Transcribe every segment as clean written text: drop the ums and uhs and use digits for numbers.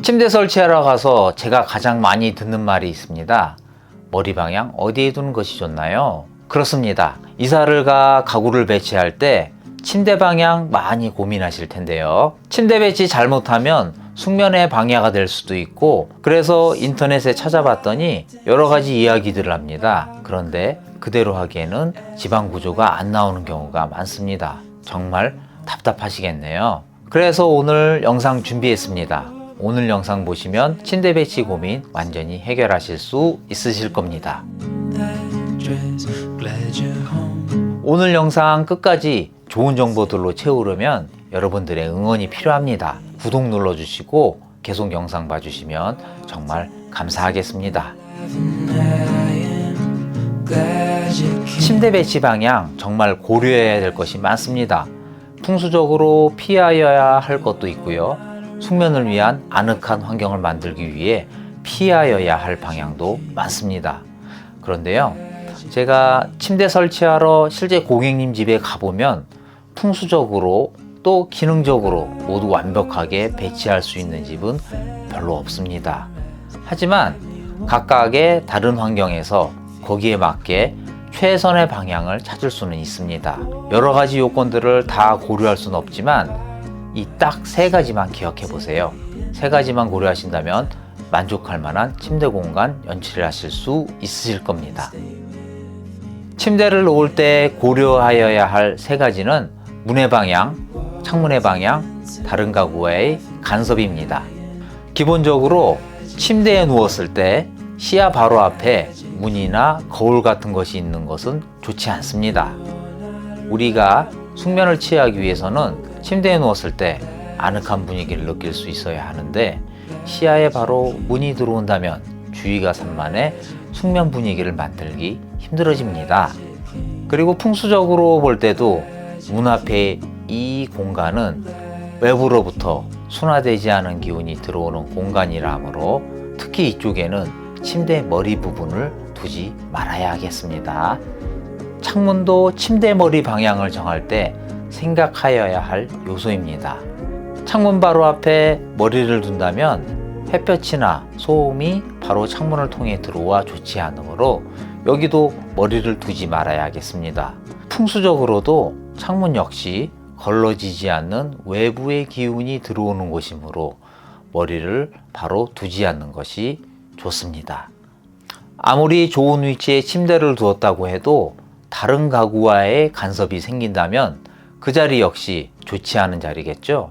침대 설치하러 가서 제가 가장 많이 듣는 말이 있습니다. 머리 방향 어디에 두는 것이 좋나요? 그렇습니다. 이사를 가 가구를 배치할 때 침대 방향 많이 고민하실 텐데요. 침대 배치 잘못하면 숙면에 방해가 될 수도 있고, 그래서 인터넷에 찾아봤더니 여러 가지 이야기들을 합니다. 그런데 그대로 하기에는 지방 구조가 안 나오는 경우가 많습니다. 정말 답답하시겠네요. 그래서 오늘 영상 준비했습니다. 오늘 영상 보시면 침대 배치 고민 완전히 해결하실 수 있으실 겁니다. 오늘 영상 끝까지 좋은 정보들로 채우려면 여러분들의 응원이 필요합니다. 구독 눌러주시고 계속 영상 봐주시면 정말 감사하겠습니다. 침대 배치 방향 정말 고려해야 될 것이 많습니다. 풍수적으로 피하여야 할 것도 있고요. 숙면을 위한 아늑한 환경을 만들기 위해 피하여야 할 방향도 많습니다. 그런데요, 제가 침대 설치하러 실제 고객님 집에 가보면 풍수적으로 또 기능적으로 모두 완벽하게 배치할 수 있는 집은 별로 없습니다. 하지만 각각의 다른 환경에서 거기에 맞게 최선의 방향을 찾을 수는 있습니다. 여러 가지 요건들을 다 고려할 수는 없지만 이 딱 세 가지만 기억해 보세요. 세 가지만 고려하신다면 만족할 만한 침대 공간 연출을 하실 수 있으실 겁니다. 침대를 놓을 때 고려하여야 할 세 가지는 문의 방향, 창문의 방향, 다른 가구와의 간섭입니다. 기본적으로 침대에 누웠을 때 시야 바로 앞에 문이나 거울 같은 것이 있는 것은 좋지 않습니다. 우리가 숙면을 취하기 위해서는 침대에 누웠을 때 아늑한 분위기를 느낄 수 있어야 하는데, 시야에 바로 문이 들어온다면 주의가 산만해 숙면 분위기를 만들기 힘들어집니다. 그리고 풍수적으로 볼 때도 문 앞에 이 공간은 외부로부터 순화되지 않은 기운이 들어오는 공간이라 하므로 특히 이쪽에는 침대 머리 부분을 두지 말아야 하겠습니다. 창문도 침대 머리 방향을 정할 때 생각하여야 할 요소입니다. 창문 바로 앞에 머리를 둔다면 햇볕이나 소음이 바로 창문을 통해 들어와 좋지 않으므로 여기도 머리를 두지 말아야 하겠습니다. 풍수적으로도 창문 역시 걸러지지 않는 외부의 기운이 들어오는 곳이므로 머리를 바로 두지 않는 것이 좋습니다. 아무리 좋은 위치에 침대를 두었다고 해도 다른 가구와의 간섭이 생긴다면 그 자리 역시 좋지 않은 자리겠죠.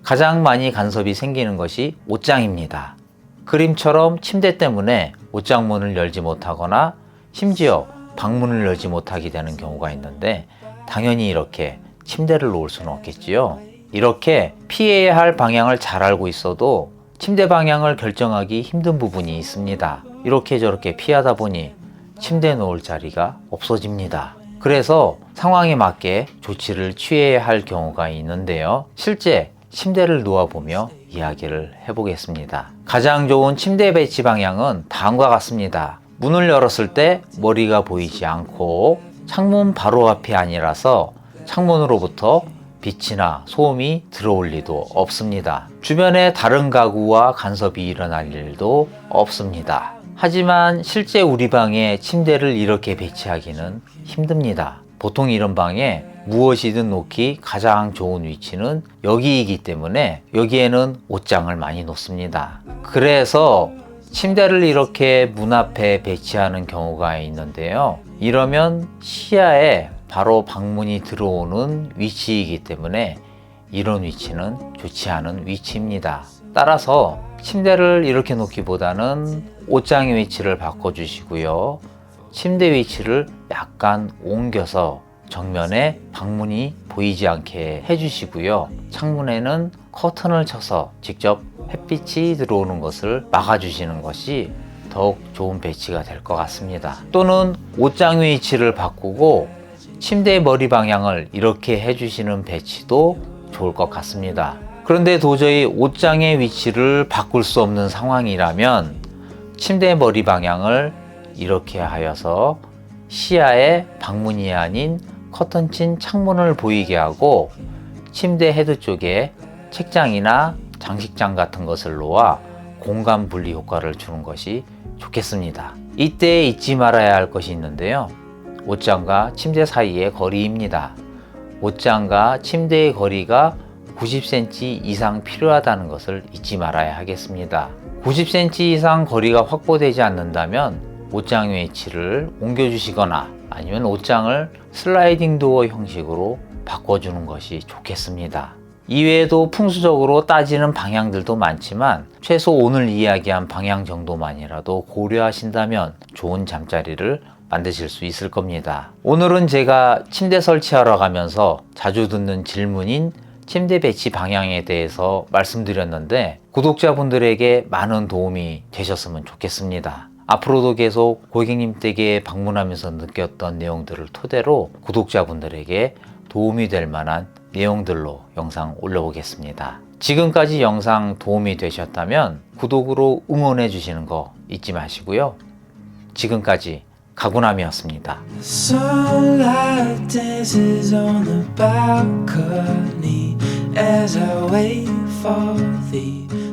가장 많이 간섭이 생기는 것이 옷장입니다. 그림처럼 침대 때문에 옷장문을 열지 못하거나 심지어 방문을 열지 못하게 되는 경우가 있는데, 당연히 이렇게 침대를 놓을 수는 없겠지요. 이렇게 피해야 할 방향을 잘 알고 있어도 침대 방향을 결정하기 힘든 부분이 있습니다. 이렇게 저렇게 피하다 보니 침대에 놓을 자리가 없어집니다. 그래서 상황에 맞게 조치를 취해야 할 경우가 있는데요. 실제 침대를 놓아보며 이야기를 해보겠습니다. 가장 좋은 침대 배치 방향은 다음과 같습니다. 문을 열었을 때 머리가 보이지 않고 창문 바로 앞이 아니라서 창문으로부터 빛이나 소음이 들어올 리도 없습니다. 주변에 다른 가구와 간섭이 일어날 일도 없습니다. 하지만 실제 우리 방에 침대를 이렇게 배치하기는 힘듭니다. 보통 이런 방에 무엇이든 놓기 가장 좋은 위치는 여기이기 때문에 여기에는 옷장을 많이 놓습니다. 그래서 침대를 이렇게 문 앞에 배치하는 경우가 있는데요. 이러면 시야에 바로 방문이 들어오는 위치이기 때문에 이런 위치는 좋지 않은 위치입니다. 따라서 침대를 이렇게 놓기보다는 옷장의 위치를 바꿔주시고요. 침대 위치를 약간 옮겨서 정면에 방문이 보이지 않게 해주시고요. 창문에는 커튼을 쳐서 직접 햇빛이 들어오는 것을 막아주시는 것이 더욱 좋은 배치가 될 것 같습니다. 또는 옷장 위치를 바꾸고 침대 머리 방향을 이렇게 해주시는 배치도 좋을 것 같습니다. 그런데 도저히 옷장의 위치를 바꿀 수 없는 상황이라면 침대 머리 방향을 이렇게 하여서 시야에 방문이 아닌 커튼 친 창문을 보이게 하고 침대 헤드 쪽에 책장이나 장식장 같은 것을 놓아 공간 분리 효과를 주는 것이 좋겠습니다. 이때 잊지 말아야 할 것이 있는데요. 옷장과 침대 사이의 거리입니다. 옷장과 침대의 거리가 90cm 이상 필요하다는 것을 잊지 말아야 하겠습니다. 90cm 이상 거리가 확보되지 않는다면 옷장 위치를 옮겨주시거나 아니면 옷장을 슬라이딩 도어 형식으로 바꿔주는 것이 좋겠습니다. 이외에도 풍수적으로 따지는 방향들도 많지만 최소 오늘 이야기한 방향 정도만이라도 고려하신다면 좋은 잠자리를 만드실 수 있을 겁니다. 오늘은 제가 침대 설치하러 가면서 자주 듣는 질문인 침대 배치 방향에 대해서 말씀드렸는데 구독자분들에게 많은 도움이 되셨으면 좋겠습니다. 앞으로도 계속 고객님 댁에 방문하면서 느꼈던 내용들을 토대로 구독자분들에게 도움이 될 만한 내용들로 영상 올려보겠습니다. 지금까지 영상 도움이 되셨다면 구독으로 응원해 주시는 거 잊지 마시고요. 지금까지 가구남이었습니다. Sunlight dances on the balcony as I wait for the